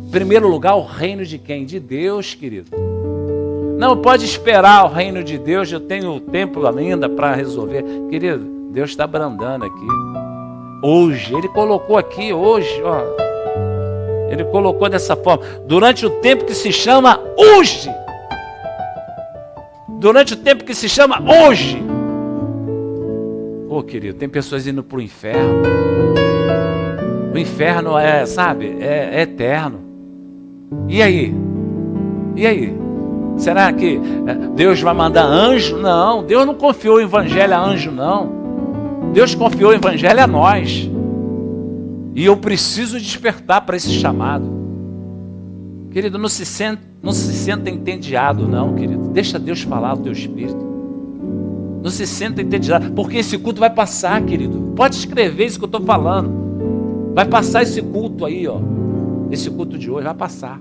Speaker 1: Em primeiro lugar, o reino de quem? De Deus, querido. Não pode esperar o reino de Deus. Eu tenho tempo ainda para resolver. Querido, Deus está brandando aqui. hoje. Ele colocou aqui hoje, ó. Ele colocou dessa forma. Durante o tempo que se chama hoje. Durante o tempo que se chama hoje. Ô, querido, tem pessoas indo para o inferno. O inferno é, sabe, é eterno. E aí? E aí? Será que Deus vai mandar anjo? Não, Deus não confiou o evangelho a anjo, não. Deus confiou o evangelho a nós. E eu preciso despertar para esse chamado. Querido, não se senta entediado, não, querido. Deixa Deus falar ao teu espírito. Não se senta entediado, porque esse culto vai passar, querido. Pode escrever isso que eu estou falando. Vai passar esse culto aí, ó. Esse culto de hoje vai passar.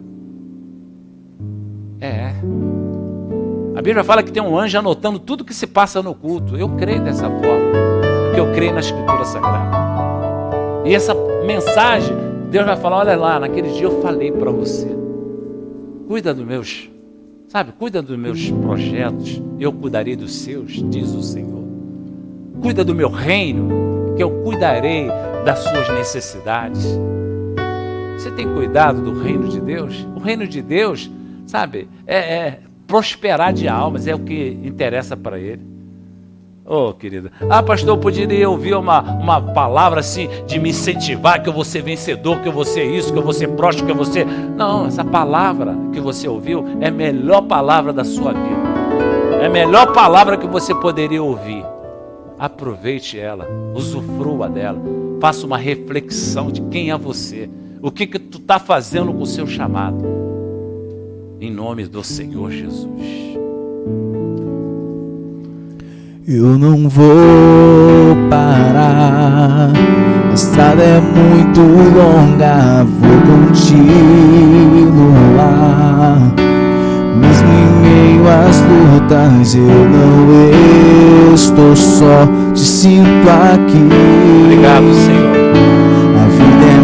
Speaker 1: A Bíblia fala que tem um anjo anotando tudo que se passa no culto. Eu creio dessa forma, porque eu creio na Escritura Sagrada. E essa mensagem, Deus vai falar, olha lá, naquele dia eu falei para você. Cuida dos meus, sabe, cuida dos meus projetos, eu cuidarei dos seus, diz o Senhor. Cuida do meu reino, que eu cuidarei das suas necessidades. Você tem cuidado do reino de Deus? O reino de Deus, sabe, é prosperar de almas, é o que interessa para Ele. Oh, querida. Pastor, eu poderia ouvir uma palavra assim, de me incentivar, que eu vou ser vencedor, que eu vou ser isso, que eu vou ser próspero, que eu vou ser... Não, essa palavra que você ouviu é a melhor palavra da sua vida. É a melhor palavra que você poderia ouvir. Aproveite ela, usufrua dela, faça uma reflexão de quem é você. O que tu está fazendo com o seu chamado? Em nome do Senhor Jesus.
Speaker 2: Eu não vou parar, a estrada é muito longa, vou continuar. Mesmo em meio às lutas, eu não estou só, te sinto aqui.
Speaker 1: Obrigado, Senhor.
Speaker 2: A vida é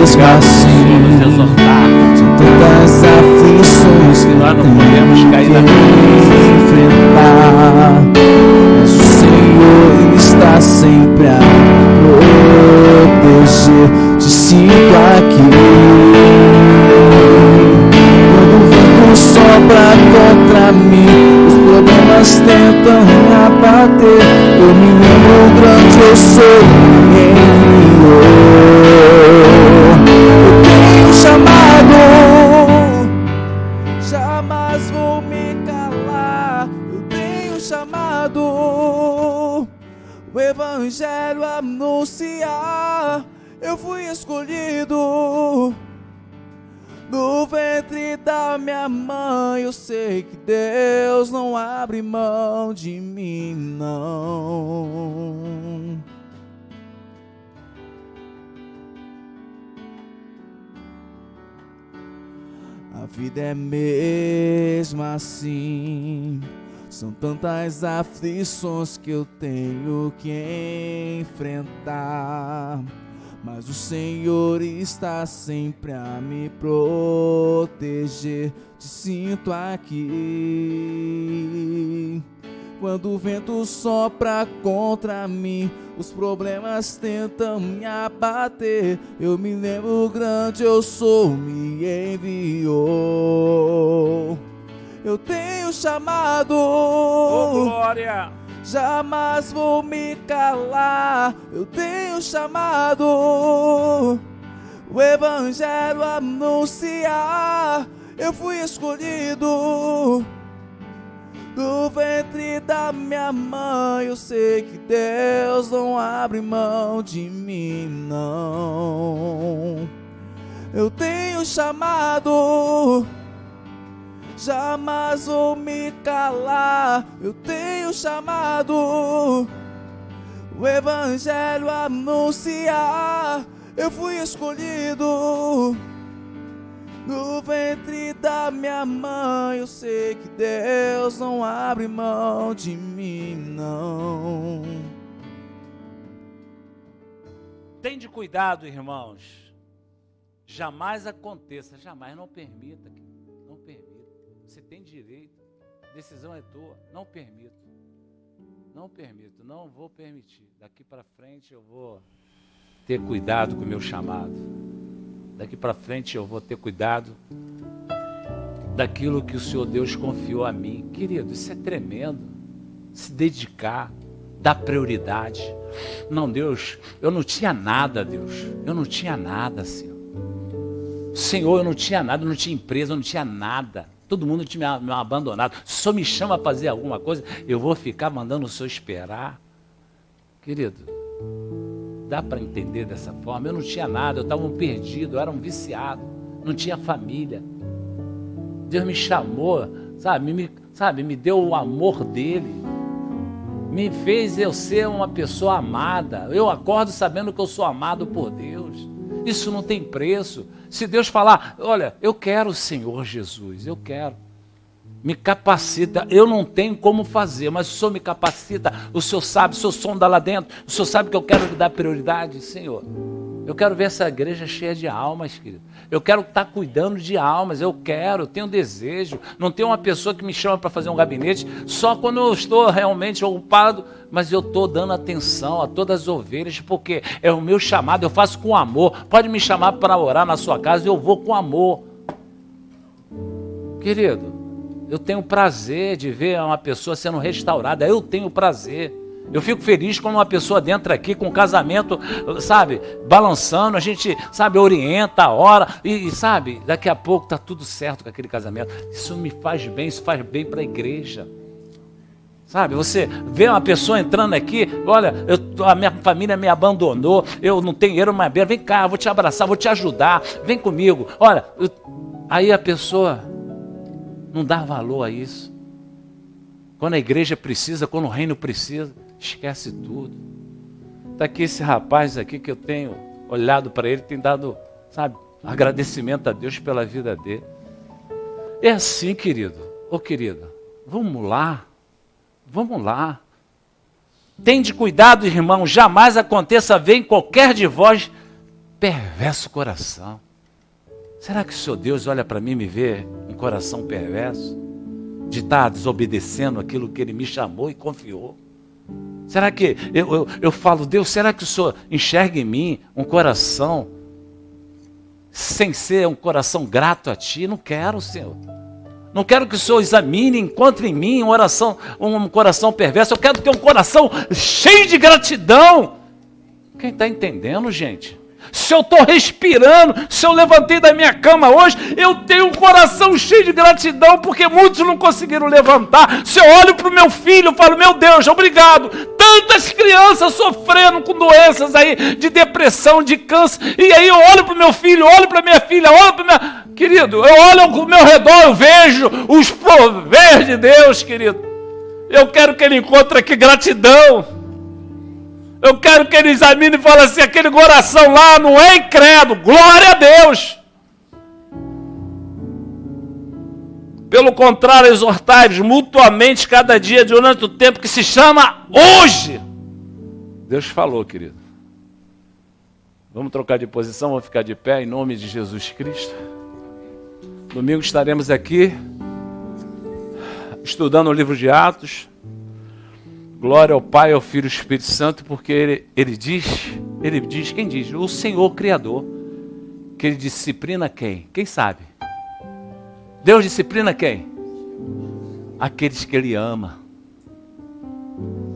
Speaker 2: mesmo assim, são tantas aflições que
Speaker 1: nós não podemos cair na
Speaker 2: enfrentar, mas o Senhor está sempre a me proteger, te sinto aqui. Quando o vento sopra contra mim, os problemas tentam me abater, eu me lembro o grande eu sou, me enviou. Eu tenho chamado, jamais vou me calar. Eu tenho chamado, o evangelho a anunciar. Eu fui escolhido no ventre da minha mãe. Eu sei que Deus não abre mão de mim, não. A vida é mesmo assim, são tantas aflições que eu tenho que enfrentar, mas o Senhor está sempre a me proteger, te sinto aqui. Quando o vento sopra contra mim, os problemas tentam me abater, eu me lembro o grande eu sou, me enviou. Eu tenho chamado,
Speaker 1: oh, glória,
Speaker 2: jamais vou me calar. Eu tenho chamado, o evangelho a anunciar. Eu fui escolhido do ventre da minha mãe. Eu sei que Deus não abre mão de mim, não. Eu tenho chamado, jamais vou me calar. Eu tenho chamado, o evangelho a anunciar. Eu fui escolhido no ventre da minha mãe. Eu sei que Deus não abre mão de mim, não.
Speaker 1: Tende cuidado, irmãos. Jamais aconteça, jamais, não permita. Não permita. Você tem direito, a decisão é tua, não permita. Não permito, não vou permitir. Daqui para frente eu vou ter cuidado com o meu chamado. Daqui para frente eu vou ter cuidado daquilo que o Senhor Deus confiou a mim. Querido, isso é tremendo. Se dedicar, dar prioridade. Não, Deus, eu não tinha nada, Deus. Eu não tinha nada, Senhor. Senhor, eu não tinha nada, eu não tinha empresa, eu não tinha nada. Todo mundo tinha me abandonado. Se o Senhor me chama a fazer alguma coisa, eu vou ficar mandando o Senhor esperar. Querido, dá para entender dessa forma? Eu não tinha nada, eu estava um perdido, eu era um viciado, não tinha família. Deus me chamou, me deu o amor dele. Me fez eu ser uma pessoa amada. Eu acordo sabendo que eu sou amado por Deus. Isso não tem preço. Se Deus falar, olha, eu quero o Senhor Jesus, eu quero. Me capacita, eu não tenho como fazer, mas o Senhor me capacita, o Senhor sabe, o Senhor sonda lá dentro, o Senhor sabe que eu quero lhe dar prioridade, Senhor. Eu quero ver essa igreja cheia de almas, querido. Eu quero estar cuidando de almas, eu tenho desejo. Não tem uma pessoa que me chama para fazer um gabinete só quando eu estou realmente ocupado, mas eu estou dando atenção a todas as ovelhas, porque é o meu chamado, eu faço com amor. Pode me chamar para orar na sua casa, eu vou com amor. Querido, eu tenho prazer de ver uma pessoa sendo restaurada, eu tenho prazer. Eu fico feliz quando uma pessoa entra aqui com um casamento, balançando, a gente, orienta, ora, e daqui a pouco está tudo certo com aquele casamento. Isso me faz bem, isso faz bem para a igreja. Você vê uma pessoa entrando aqui, olha, a minha família me abandonou, eu não tenho dinheiro mais, vem cá, vou te abraçar, vou te ajudar, vem comigo. Olha, aí a pessoa não dá valor a isso. Quando a igreja precisa, quando o reino precisa, esquece tudo. Está aqui esse rapaz aqui que eu tenho olhado para ele, tem dado, agradecimento a Deus pela vida dele. É assim, querido, querida, vamos lá. Tende cuidado, irmão, jamais aconteça ver em qualquer de vós perverso coração. Será que o Senhor Deus olha para mim e me vê um coração perverso? De estar desobedecendo aquilo que Ele me chamou e confiou? Será que eu falo, Deus, será que o Senhor enxerga em mim um coração sem ser um coração grato a Ti? Não quero, Senhor. Não quero que o Senhor examine, encontre em mim um coração perverso. Eu quero ter um coração cheio de gratidão. Quem está entendendo, gente? Se eu estou respirando, se eu levantei da minha cama hoje, eu tenho um coração cheio de gratidão, porque muitos não conseguiram levantar. Se eu olho para o meu filho, eu falo, meu Deus, obrigado. Tantas crianças sofrendo com doenças aí, de depressão, de câncer, e aí eu olho para o meu filho, olho para minha filha, olho para minha... Querido, eu olho ao meu redor, eu vejo os prover de Deus, querido. Eu quero que ele encontre aqui gratidão. Eu quero que ele examine e fale assim, aquele coração lá não é incrédulo, glória a Deus. Pelo contrário, exortai-vos mutuamente cada dia durante o tempo que se chama hoje. Deus falou, querido. Vamos trocar de posição, vamos ficar de pé em nome de Jesus Cristo. Domingo estaremos aqui estudando o livro de Atos. Glória ao Pai, ao Filho e ao Espírito Santo, porque ele diz, quem diz? O Senhor Criador, que Ele disciplina quem? Quem sabe? Deus disciplina quem? Aqueles que Ele ama.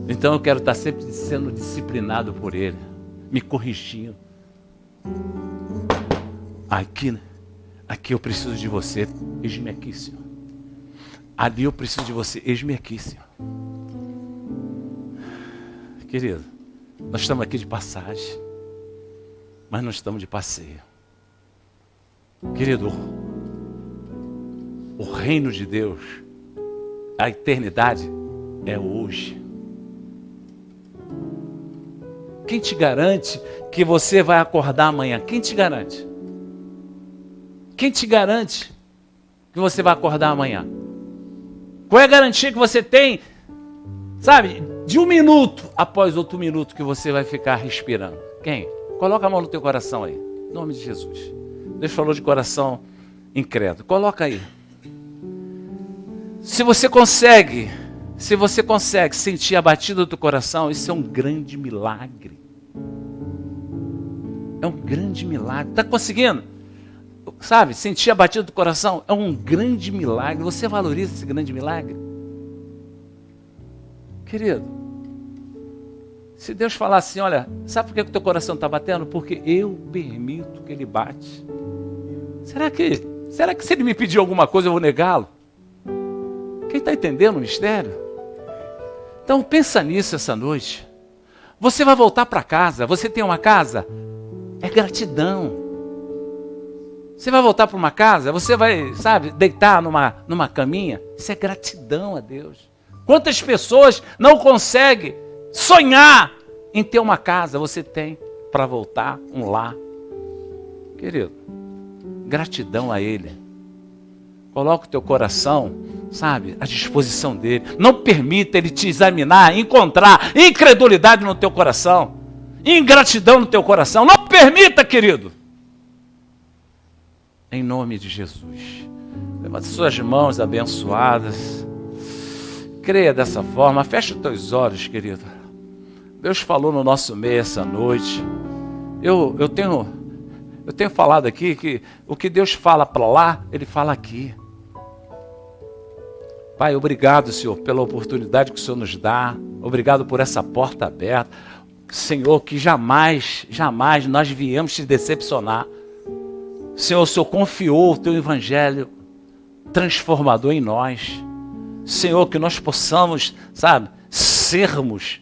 Speaker 1: Então eu quero estar sempre sendo disciplinado por Ele, me corrigindo. Aqui eu preciso de você, eis-me aqui, Senhor. Ali eu preciso de você, eis-me aqui, Senhor. Querido, nós estamos aqui de passagem, mas não estamos de passeio. Querido, o reino de Deus, a eternidade é hoje. Quem te garante que você vai acordar amanhã? Quem te garante? Quem te garante que você vai acordar amanhã? Qual é a garantia que você tem, de um minuto após outro minuto que você vai ficar respirando? Quem? Coloca a mão no teu coração aí, em nome de Jesus. Deus falou de coração incrédulo. Coloca aí. Se você consegue Se você consegue sentir a batida do coração, isso é um grande milagre. É um grande milagre. Está conseguindo? Sabe, sentir a batida do coração é um grande milagre. Você valoriza esse grande milagre? Querido, se Deus falar assim, olha, sabe por que o teu coração está batendo? Porque eu permito que ele bate. Será que se ele me pedir alguma coisa eu vou negá-lo? Quem está entendendo o mistério? Então pensa nisso essa noite. Você vai voltar para casa, você tem uma casa? É gratidão. Você vai voltar para uma casa, você vai, sabe, deitar numa caminha, isso é gratidão a Deus. Quantas pessoas não conseguem sonhar em ter uma casa? Você tem para voltar, um lar. Querido, gratidão a Ele. Coloca o teu coração, sabe, à disposição dEle. Não permita Ele te examinar, encontrar incredulidade no teu coração, ingratidão no teu coração. Não permita, querido. Em nome de Jesus. Levante suas mãos abençoadas. Creia dessa forma. Feche os teus olhos, querido. Deus falou no nosso meio essa noite. Eu tenho falado aqui que o que Deus fala para lá, Ele fala aqui. Pai, obrigado, Senhor, pela oportunidade que o Senhor nos dá. Obrigado por essa porta aberta. Senhor, que jamais nós viemos te decepcionar. Senhor, o Senhor confiou o teu evangelho transformador em nós. Senhor, que nós possamos, sabe, sermos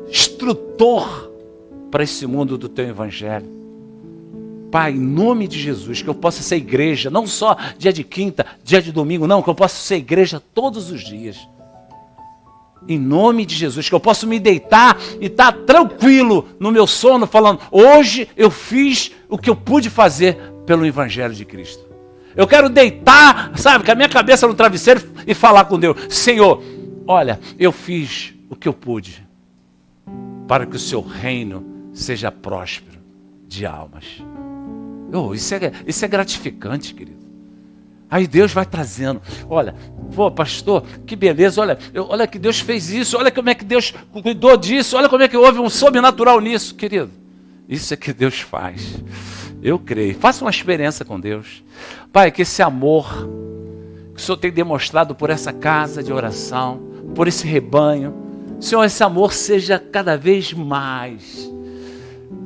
Speaker 1: instrutor para esse mundo do teu evangelho. Pai, em nome de Jesus, que eu possa ser igreja, não só dia de quinta, dia de domingo, não, que eu possa ser igreja todos os dias. Em nome de Jesus, que eu possa me deitar e estar tranquilo no meu sono, falando, hoje eu fiz o que eu pude fazer pelo evangelho de Cristo. Eu quero deitar, sabe, com a minha cabeça no travesseiro e falar com Deus, Senhor, olha, eu fiz o que eu pude para que o seu reino seja próspero de almas. Oh, isso é gratificante, querido. Aí Deus vai trazendo, olha, pô, pastor, que beleza, olha que Deus fez isso, olha como é que Deus cuidou disso, olha como é que houve um sobrenatural nisso, querido. Isso é que Deus faz. Eu creio. Faça uma experiência com Deus. Pai, que esse amor que o Senhor tem demonstrado por essa casa de oração, por esse rebanho, Senhor, esse amor seja cada vez mais,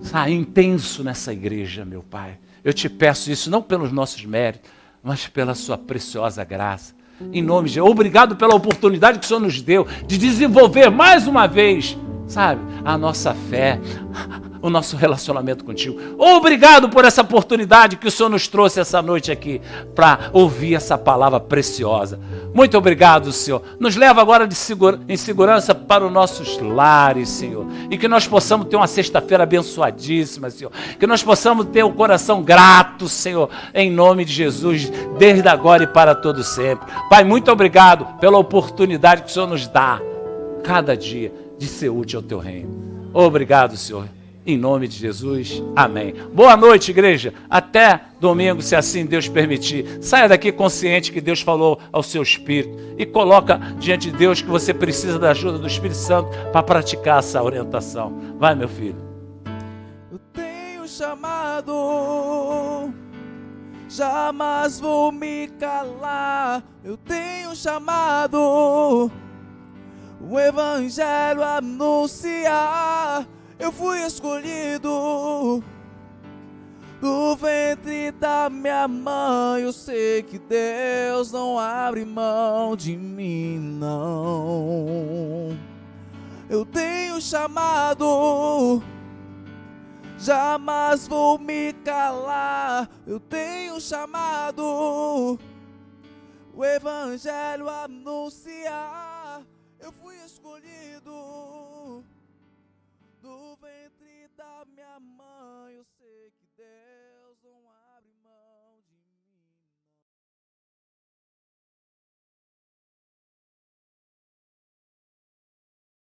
Speaker 1: sabe, intenso nessa igreja, meu Pai. Eu te peço isso não pelos nossos méritos, mas pela sua preciosa graça. Em nome de Deus, obrigado pela oportunidade que o Senhor nos deu de desenvolver mais uma vez, sabe, a nossa fé, o nosso relacionamento contigo. Obrigado por essa oportunidade que o Senhor nos trouxe essa noite aqui para ouvir essa palavra preciosa. Muito obrigado, Senhor. Nos leva agora em segurança para os nossos lares, Senhor. E que nós possamos ter uma sexta-feira abençoadíssima, Senhor. Que nós possamos ter o coração grato, Senhor, em nome de Jesus, desde agora e para todo sempre. Pai, muito obrigado pela oportunidade que o Senhor nos dá, cada dia, de ser útil ao teu reino. Obrigado, Senhor. Em nome de Jesus, amém. Boa noite, igreja. Até domingo, se assim Deus permitir. Saia daqui consciente que Deus falou ao seu espírito e coloca diante de Deus que você precisa da ajuda do Espírito Santo para praticar essa orientação. Vai, meu filho.
Speaker 2: Eu tenho chamado, jamais vou me calar. Eu tenho chamado, o evangelho a anunciar. Eu fui escolhido do ventre da minha mãe. Eu sei que Deus não abre mão de mim, não. Eu tenho chamado, jamais vou me calar. Eu tenho chamado, o evangelho a anunciar. Eu fui escolhido do ventre da minha mãe. Eu sei que Deus não há